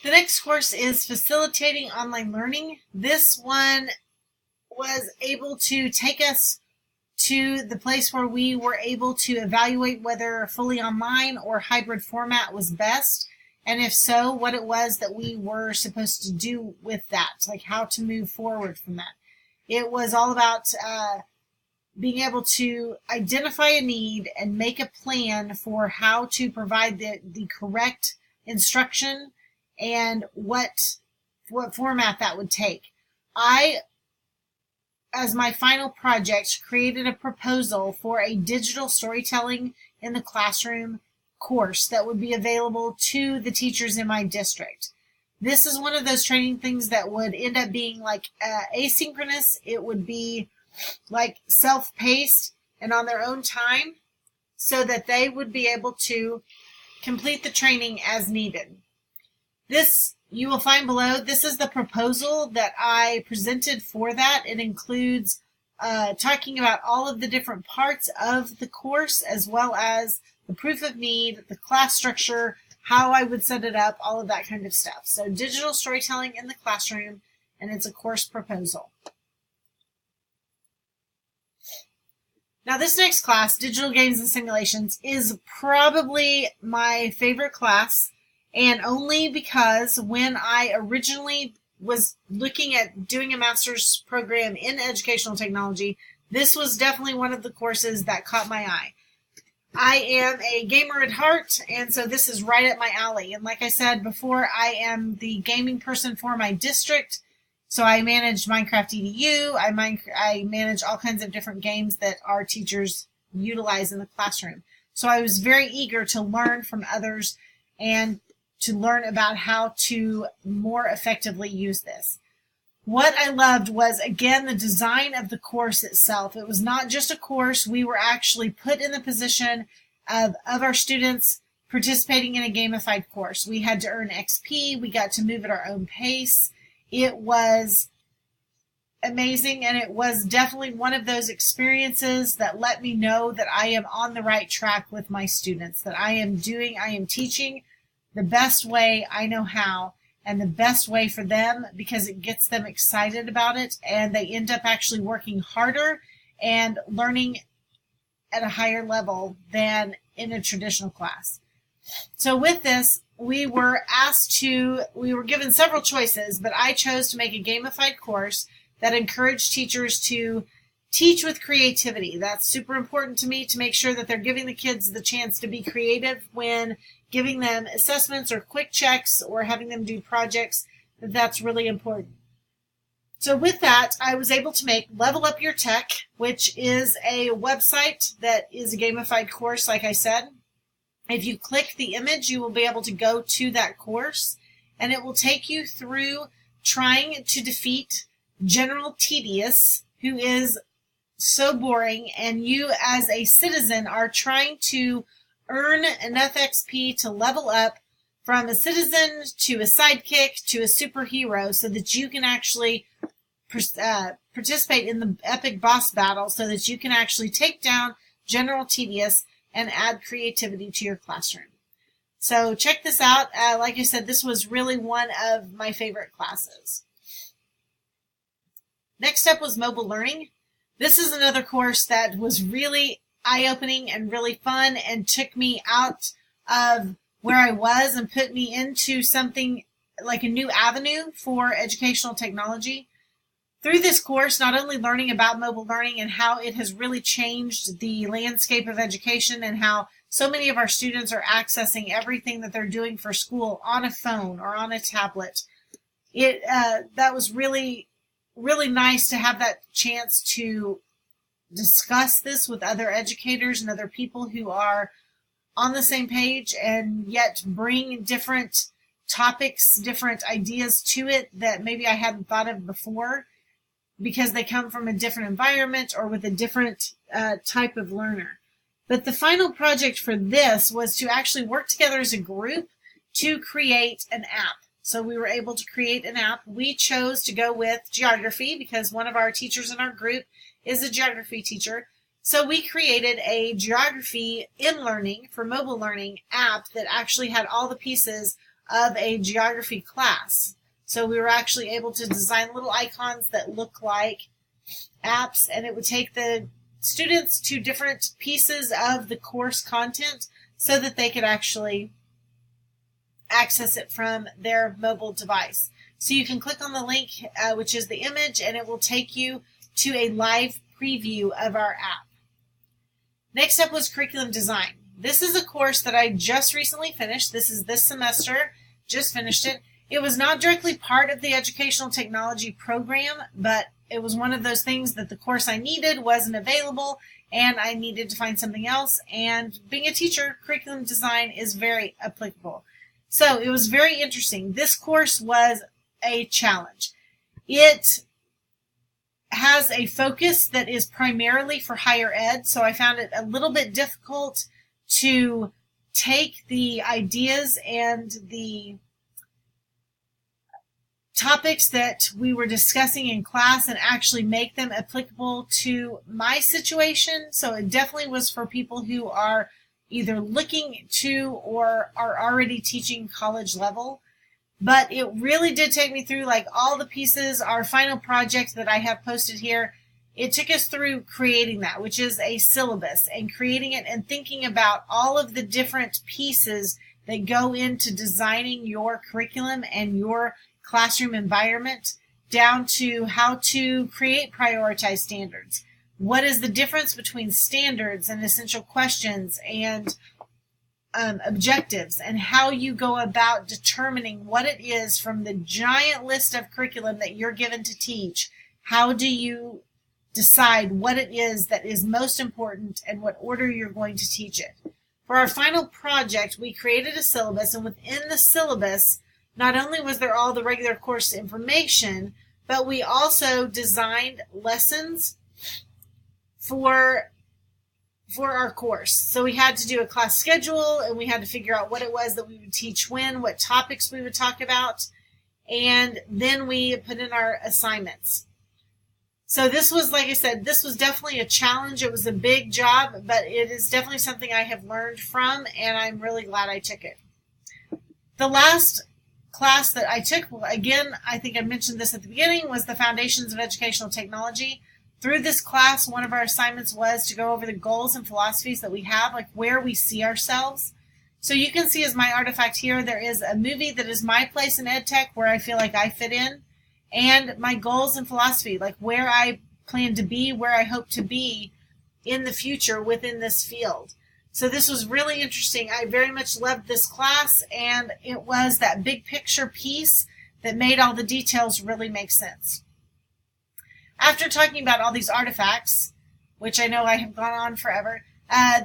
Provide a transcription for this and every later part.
The next course is Facilitating Online Learning. This one was able to take us to the place where we were able to evaluate whether fully online or hybrid format was best, and if so, what it was that we were supposed to do with that, like how to move forward from that. It was all about being able to identify a need and make a plan for how to provide the correct instruction and what format that would take. I, as my final project, created a proposal for a digital storytelling in the classroom course that would be available to the teachers in my district. This is one of those training things that would end up being like asynchronous. It would be like self-paced and on their own time so that they would be able to complete the training as needed. This you will find below. This is the proposal that I presented for that. It includes talking about all of the different parts of the course, as well as the proof of need, the class structure, how I would set it up, all of that kind of stuff. So digital storytelling in the classroom, and it's a course proposal. Now this next class, Digital Games and Simulations, is probably my favorite class, and only because when I originally was looking at doing a master's program in educational technology, this was definitely one of the courses that caught my eye. I am a gamer at heart, and so this is right up my alley. And like I said before, I am the gaming person for my district. So I manage Minecraft EDU. I manage all kinds of different games that our teachers utilize in the classroom. So I was very eager to learn from others and to learn about how to more effectively use this. What I loved was, again, the design of the course itself. It was not just a course. We were actually put in the position of our students participating in a gamified course. We had to earn XP. We got to move at our own pace. It was amazing, and it was definitely one of those experiences that let me know that I am on the right track with my students, that I am teaching the best way I know how, and the best way for them, because it gets them excited about it, and they end up actually working harder and learning at a higher level than in a traditional class. So with this, we were given several choices, but I chose to make a gamified course that encouraged teachers to teach with creativity. That's super important to me, to make sure that they're giving the kids the chance to be creative when giving them assessments or quick checks or having them do projects. That's really important. So with that, I was able to make Level Up Your Tech, which is a website that is a gamified course, like I said. If you click the image, you will be able to go to that course, and it will take you through trying to defeat General Tedious, who is so boring, and you as a citizen are trying to earn enough XP to level up from a citizen to a sidekick to a superhero so that you can actually participate in the epic boss battle, so that you can actually take down General Tedious and add creativity to your classroom. So check this out. Like I said, this was really one of my favorite classes. Next up was Mobile Learning. This is another course that was really eye-opening and really fun, and took me out of where I was and put me into something like a new avenue for educational technology. Through this course, not only learning about mobile learning and how it has really changed the landscape of education, and how so many of our students are accessing everything that they're doing for school on a phone or on a tablet. That was really, really nice to have that chance to discuss this with other educators and other people who are on the same page, and yet bring different topics, different ideas to it that maybe I hadn't thought of before, because they come from a different environment or with a different type of learner. But the final project for this was to actually work together as a group to create an app. So we were able to create an app. We chose to go with geography because one of our teachers in our group is a geography teacher. So we created a geography in learning for mobile learning app that actually had all the pieces of a geography class. So we were actually able to design little icons that look like apps, and it would take the students to different pieces of the course content so that they could actually access it from their mobile device. So you can click on the link, which is the image, and it will take you to a live preview of our app. Next up was curriculum design. This is a course that I just recently finished. This is this semester, just finished it. It was not directly part of the educational technology program, but it was one of those things that the course I needed wasn't available, and I needed to find something else. And being a teacher, curriculum design is very applicable. So it was very interesting. This course was a challenge. It has a focus that is primarily for higher ed, so I found it a little bit difficult to take the ideas and the topics that we were discussing in class and actually make them applicable to my situation. So it definitely was for people who are either looking to or are already teaching college level. But it really did take me through like all the pieces. Our final project that I have posted here, it took us through creating that, which is a syllabus, and creating it and thinking about all of the different pieces that go into designing your curriculum and your classroom environment, down to how to create prioritized standards. What is the difference between standards and essential questions and objectives, and how you go about determining what it is from the giant list of curriculum that you're given to teach. How do you decide what it is that is most important and what order you're going to teach it? For our final project, we created a syllabus, and within the syllabus, not only was there all the regular course information, but we also designed lessons for our course. So we had to do a class schedule, and we had to figure out what it was that we would teach when, what topics we would talk about, and then we put in our assignments. So this was, like I said, this was definitely a challenge. It was a big job, but it is definitely something I have learned from, and I'm really glad I took it. The last class that I took, again, I think I mentioned this at the beginning, was the Foundations of Educational Technology. Through this class, one of our assignments was to go over the goals and philosophies that we have, like where we see ourselves. So you can see as my artifact here, there is a movie that is my place in EdTech, where I feel like I fit in, and my goals and philosophy, like where I plan to be, where I hope to be in the future within this field. So this was really interesting. I very much loved this class, and it was that big picture piece that made all the details really make sense. After talking about all these artifacts, which I know I have gone on forever,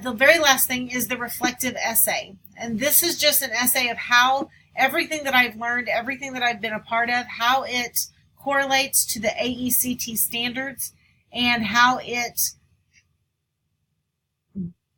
the very last thing is the reflective essay. And this is just an essay of how everything that I've learned, everything that I've been a part of, how it correlates to the AECT standards, and how it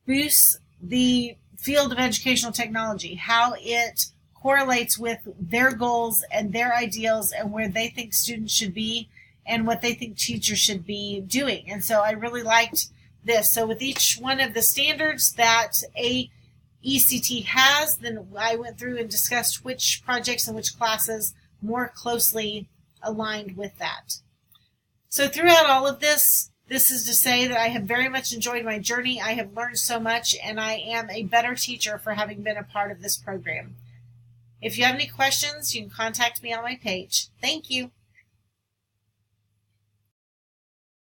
boosts the field of educational technology, how it correlates with their goals and their ideals and where they think students should be and what they think teachers should be doing. And so I really liked this. So with each one of the standards that AECT has, then I went through and discussed which projects and which classes more closely aligned with that. So throughout all of this, this is to say that I have very much enjoyed my journey. I have learned so much, and I am a better teacher for having been a part of this program. If you have any questions, you can contact me on my page. Thank you.